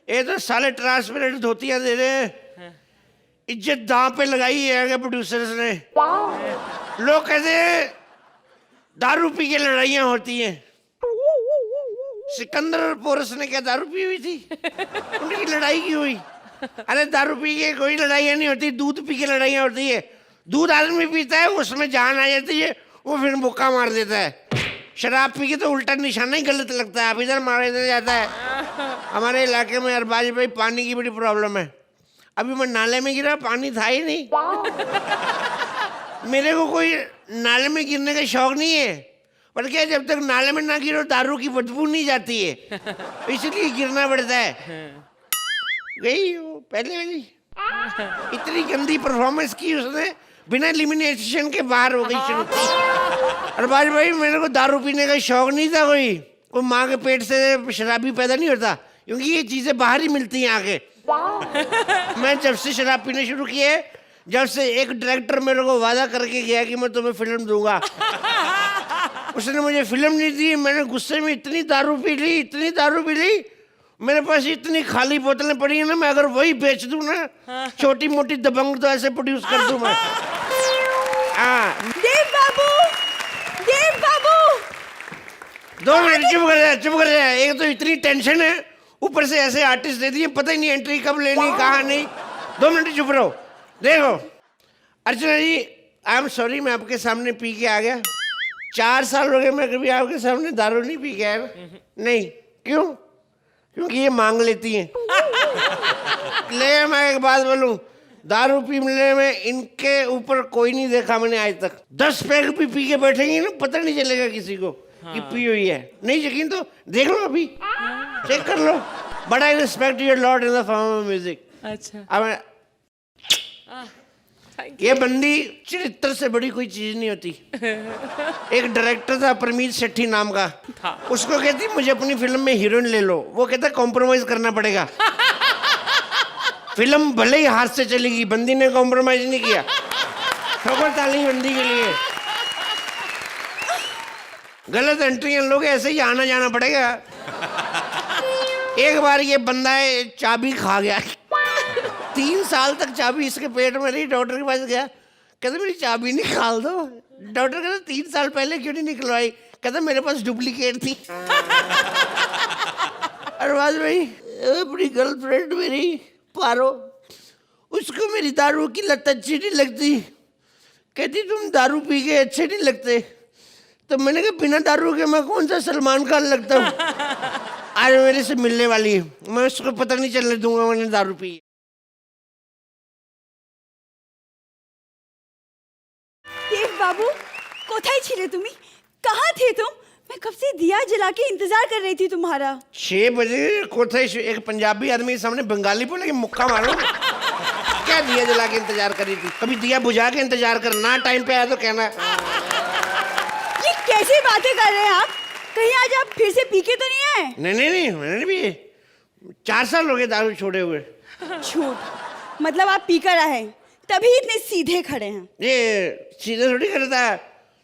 ये तो साले ट्रांसपेरेंट धोतियां दे रहे हैं, इज्जत दांव पे लगाई है प्रोड्यूसर्स ने। लोग कहते हैं दारू पी के लड़ाइयां होती हैं। सिकंदर और पोरस ने क्या दारू पी हुई थी? उनकी लड़ाई की हुई? अरे दारू पी के कोई लड़ाइयां नहीं होती, दूध पी के लड़ाइयां होती है। दूध आदमी पीता है, उसमें जान आ जाती है, वो फिर मुक्का मार देता है। शराब पी के तो उल्टा निशाना ही गलत लगता है, आप इधर मारे इधर जाता है। हमारे इलाके में अरबाज भाई पानी की बड़ी प्रॉब्लम है। अभी मैं नाले में गिरा, पानी था ही नहीं। मेरे को कोई नाले में गिरने का शौक नहीं है, पर क्या जब तक नाले में ना गिरो दारू की बदबू नहीं जाती है, इसलिए गिरना पड़ता है। गई वो पहले वाली, इतनी गंदी परफॉर्मेंस की उसने, बिना एलिमिनेशन के बाहर हो गई श्रुति। अरबाज भाई मेरे को दारू पीने का शौक नहीं था, कोई माँ के पेट से शराबी पैदा नहीं होता, क्योंकि ये चीजें बाहर ही मिलती हैं आगे। मैं जब से शराब पीने शुरू किए, जब से एक डायरेक्टर मेरे को वादा करके गया कि मैं तुम्हें फिल्म दूंगा, उसने मुझे फिल्म नहीं दी। मैंने गुस्से में इतनी दारू पी ली, इतनी दारू पी ली, मेरे पास इतनी खाली बोतलें पड़ी है ना, मैं अगर वही बेच दूं ना, छोटी मोटी दबंग तो ऐसे प्रोड्यूस कर दूं मैं। देव बाबू, देव बाबू, 2 मिनट चुप कर जा। एक तो इतनी टेंशन है, ऊपर से ऐसे आर्टिस्ट दे दिए, पता ही नहीं एंट्री कब लेनी कहाँ नहीं। 2 मिनट चुप रहो। देखो अर्चना जी, आई एम सॉरी, मैं आपके सामने पी के आ गया। 4 साल हो गए मैं कभी आपके सामने दारू नहीं पी के आया। नहीं, क्यों? क्योंकि ये मांग लेती हैं। ले मैं एक बात बोलूं, दारू पीने में इनके ऊपर कोई नहीं देखा मैंने आज तक। 10 पैक भी पी के बैठेंगे ना, पता नहीं चलेगा किसी को कि पी हुई है। नहीं यकीन तो देख लो, अभी चेक कर लो। But I respect your lord in the form of music. अच्छा, अब ये बंदी चरित्र से बड़ी कोई चीज नहीं होती। एक डायरेक्टर था परमीत सेठी नाम का, उसको कहती मुझे अपनी फिल्म में हीरोइन ले लो, वो कहता कॉम्प्रोमाइज करना पड़ेगा। फिल्म भले ही हाथ से चलेगी, बंदी ने कॉम्प्रोमाइज नहीं किया। ठोकर ताली बंदी के लिए। गलत एंट्री लोग ऐसे ही आना जाना पड़ेगा। एक बार ये बंदा है चाबी खा गया, 3 साल तक चाबी इसके पेट में रही। डॉक्टर के पास गया, कहते मेरी चाबी निकाल दो। डॉक्टर कहते 3 साल पहले क्यों नहीं निकलवाई? कहते मेरे पास डुप्लीकेट थी। अरबाज भाई, अपनी गर्लफ्रेंड मेरी पारो, उसको मेरी दारू की लत अच्छी नहीं लगती। कहती तुम दारू पी के अच्छे नहीं लगते। तो मैंने कहा बिना दारू के मैं कौन सा सलमान खान लगता हूँ? आज मेरे से मिलने वाली है, मैं उसको पता नहीं चलने दूंगा मैंने दारू पी। देव बाबू, कोথায় ছিলে তুমি? कहाँ थे तुम? मैं कब से दिया जला के इंतजार कर रही थी तुम्हारा। 6 बजे कोথায়? एक पंजाबी आदमी के सामने बंगाली बोले कि मुक्का मारो। क्या दिया जला के इंतजार कर रही थी? कभी दिया बुझा के इंतजार करना, टाइम पे आया तो कहना। ये कैसी बातें कर रहे हैं आप? कहीं आज आप फिर से पी के तो नहीं आए? नहीं, मैंने भी 4 साल हो गए दारू छोड़े हुए। झूठ, मतलब आप पी कर आए तभी इतने सीधे खड़े हैं। ये सीधे थोड़ी करता है,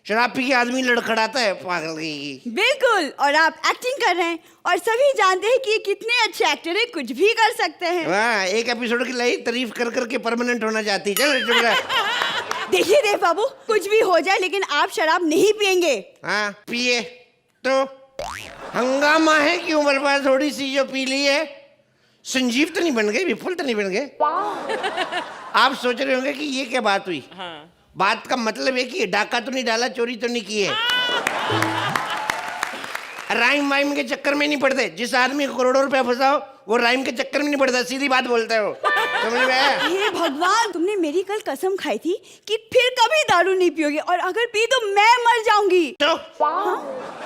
शराब पी के आदमी लड़खड़ाता है पागल की। बिल्कुल, और आप एक्टिंग कर रहे हैं और सभी जानते हैं कि ये कितने अच्छे एक्टर हैं, कुछ भी कर सकते हैं। वाह, एक एपिसोड की लाई तारीफ कर करके परमानेंट होना चाहती। चल चुप रह। देखिए देव बाबू, कुछ भी हो जाए लेकिन आप शराब नहीं पियेंगे। हाँ, पिए तो हंगामा है कि उम्र पर थोड़ी सी जो पी ली है। संजीव तो नहीं बन गए, विपुल तो नहीं बन गए। आप सोच रहे होंगे कि ये क्या बात हुई। बात का मतलब है कि डाका तो नहीं डाला, चोरी तो नहीं की है। राइम वाइम के चक्कर में नहीं पड़ते। जिस आदमी को करोड़ों रुपया फंसाओ वो राइम के चक्कर में नहीं पड़ता, सीधी बात बोलता है वो। समझ में आया? हे भगवान, तुमने मेरी कल कसम खाई थी कि फिर कभी दारू नहीं पियोगे, और अगर पी तो मैं मर जाऊंगी। तो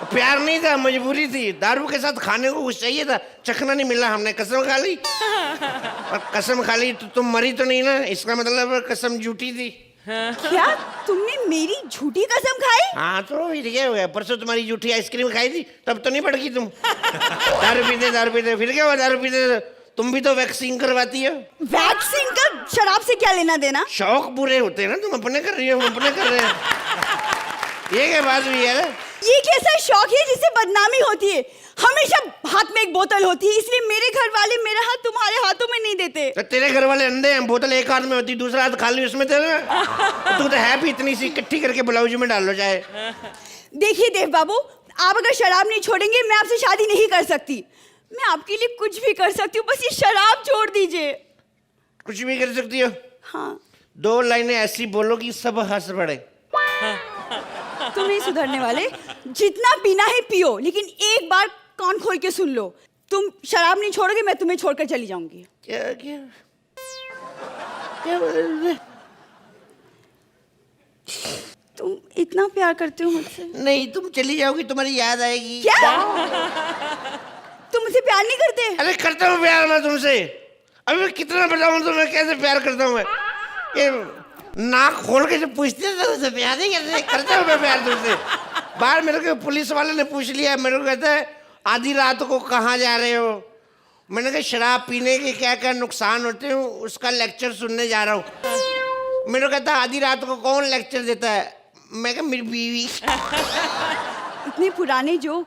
प्यार नहीं था, मजबूरी थी। दारू के साथ खाने को कुछ चाहिए था, चखना नहीं मिला, हमने कसम खा ली। और कसम खा ली तो तुम मरी तो नहीं ना, इसका मतलब कसम झूठी थी। क्या तुमने मेरी झूठी कसम खाई? हाँ तो फिर क्या हो गया? परसों तुम्हारी झूठी आइसक्रीम खाई थी, तब तो नहीं भड़की तुम। दारू पीते फिर क्या हुआ? दारू पीते तुम भी तो वैक्सीन करवाती हो। वैक्सीन का शराब से क्या लेना देना? शौक पूरे होते हैं ना, तुम अपने कर रही हो, हम अपने कर रहे हैं। ये क्या बात हुई यार? ये कैसा शौक है जिससे बदनामी होती है? हमेशा हाथ में एक बोतल होती है, इसलिए मेरे घर वाले मेरा हाथ तुम्हारे हाथों में नहीं देते। तो तेरे घर वाले अंधे हैं, बोतल एक हाथ में होती, दूसरा हाथ खाली उसमें तेरे। तू तो है भी इतनी सी, इकट्ठी करके ब्लाउज में डाल लो चाहे। देखिए देव बाबू, आप अगर शराब नहीं छोड़ेंगे मैं आपसे शादी नहीं कर सकती। मैं आपके लिए कुछ भी कर सकती हूँ, बस ये शराब छोड़ दीजिए। कुछ भी कर सकती हो? हाँ। 2 लाइनें ऐसी बोलो कि सब हंस पड़े। तुम नहीं सुधरने वाले। जितना पीना है पियो, लेकिन एक बार कान खोल के सुन लो, तुम शराब नहीं छोड़ोगे मैं तुम्हें छोड़कर चली जाऊंगी। क्या क्या क्या बोल रहे? तुम इतना प्यार करते हो मुझसे? नहीं, तुम चली जाओगी, तुम्हारी याद आएगी। क्या? तुम मुझसे प्यार नहीं करते? अरे करता हूँ प्यार मैं तुमसे। अभी मैं कितना बताऊँ तुम्हें कैसे प्यार करता हूँ मैं। ये नाक खोल के जब पूछते हैं तो उसे प्यार नहीं करते। करता हूँ मैं प्यार तुमसे। बाहर मेरे को पुलिस वाले ने पूछ लिया, मेरे को कहता है आधी रात को कहाँ जा रहे हो? मैंने कहा शराब पीने के क्या क्या नुकसान होते हैं उसका लेक्चर सुनने जा रहा हूँ। मेरे को कहता है आधी रात को कौन लेक्चर देता है? मैं कहा मेरी बीवी। इतने पुराने जोक।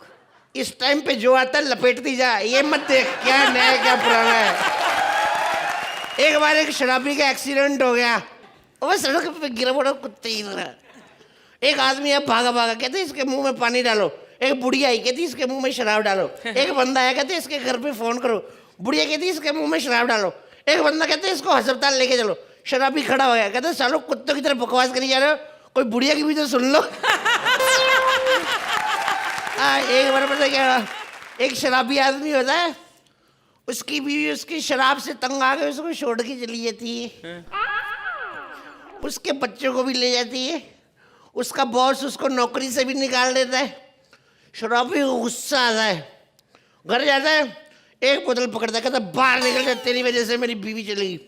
इस टाइम पे जो आता है लपेटती जा, ये मत देख क्या नया क्या पुराना है। एक बार एक शराबी का एक्सीडेंट हो गया, वो सड़क पे गिरा पड़ा कुत्ते ही तरह। एक आदमी अब भागा भागा, कहते इसके मुंह में पानी डालो। एक बुढ़िया आई, कहती इसके मुंह में शराब डालो। एक बंदा आया, कहते इसके घर पे फोन करो। बुढ़िया कहती इसके मुंह में शराब डालो। एक बंदा कहते इसको अस्पताल लेके चलो। शराबी खड़ा हो गया, कहते सालों कुत्तों की तरह बकवास करी जा रहे हो, कोई बुढ़िया की भी तो सुन लो। एक बार पता क्या, एक शराबी आदमी होता है, उसकी बीवी उसकी शराब से तंग आ गई, उसको छोड़ के चली जाती है। उसके बच्चों को भी ले जाती है। उसका बॉस उसको नौकरी से भी निकाल देता है। शराबी को गुस्सा आता है, घर जाता है, एक बोतल पकड़ता है, कहता बाहर निकल जा, तेरी वजह से मेरी बीवी चली गई।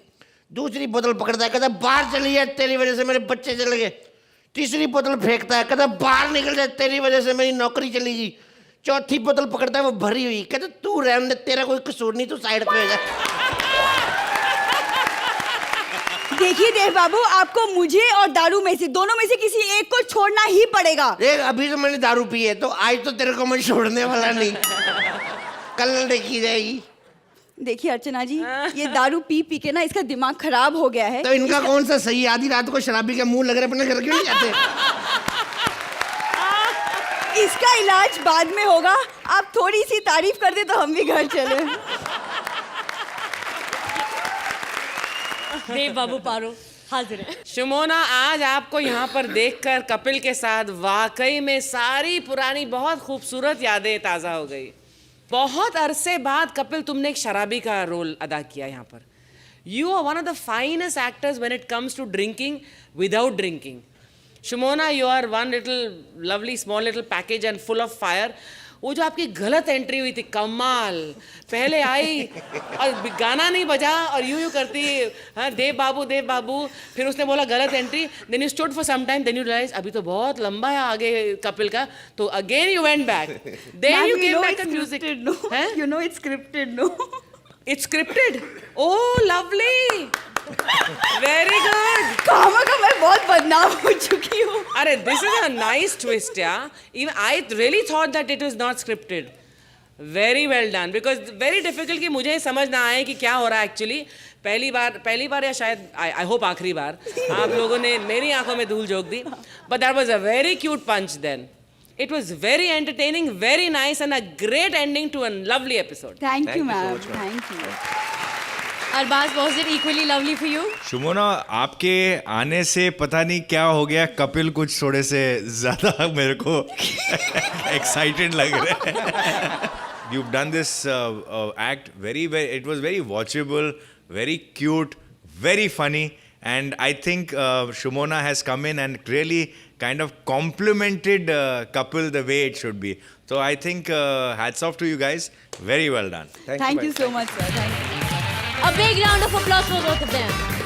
दूसरी बोतल पकड़ता है, कहता बाहर चली जा, तेरी वजह से मेरे बच्चे चले गए। तीसरी बोतल फेंकता है, कहता बाहर निकल जा, तेरी वजह से मेरी नौकरी चली गई। चौथी बोतल पकड़ता है, वो भरी हुई, कहता तू रहने दे, तेरा कोई कसूर नहीं, तू साइड पे हो जा। देखिए देव बाबू, आपको मुझे और दारू में से दोनों में से किसी एक को छोड़ना ही पड़ेगा। देख अभी तो मैंने दारू पी है, तो आज तो तेरे को मैं छोड़ने वाला नहीं। कल देखी जाएगी। देखिए अर्चना जी, ये दारू पी पी के ना इसका दिमाग खराब हो गया है। तो इनका कौन सा सही? आधी रात को शराबी के मुंह लग रहे, अपने घर क्यों नहीं जाते? इसका इलाज बाद में होगा। आप थोड़ी सी तारीफ कर दे तो हम भी घर चले। देव बाबू पारो हाजिर है। शुमोना, आज आपको यहाँ पर देखकर कपिल के साथ वाकई में सारी पुरानी बहुत खूबसूरत यादें ताज़ा हो गई। बहुत अरसे बाद कपिल तुमने एक शराबी का रोल अदा किया यहाँ पर। You are one of the finest actors when it comes to drinking without drinking. Shumona, you are one little lovely small little package and full of fire. वो जो आपकी गलत एंट्री हुई थी, कमाल। पहले आई और गाना नहीं बजा और यूं करती, हाँ देव बाबू, फिर उसने बोला गलत entry, then you stood for some time, then you realise अभी तो बहुत लंबा है आगे कपिल का, तो again you went back, then you came back to music. You know it's scripted, no? It's scripted? Oh, lovely! Very good! कहाँ का मैं बहुत बदनाम हो चुकी हूँ। अरे this is a nice twist, yeah. Even I really thought that it was not scripted. Very well done. Because very difficult कि मुझे समझ ना आए कि क्या हो रहा है actually. पहली बार या शायद I hope आखिरी बार आप लोगों ने मेरी आंखों में धूल झोंक दी. But that was a very cute punch then. It was very entertaining, very nice, and a great ending to a lovely episode. Thank you, ma'am. Thank you. Arbaaz, was it equally lovely for you? Shumona, आपके आने से पता नहीं क्या हो गया, कपिल कुछ थोड़े से ज़्यादा मेरे को एक्साइटेड लग रहे हैं. You've done this act very, it was very watchable, very cute, very funny, and I think Shumona has come in and really kind of complimented Kapil the way it should be. So I think hats off to you guys. Very well done. Thank you so much, sir. Thank you. A big round of applause for both of them.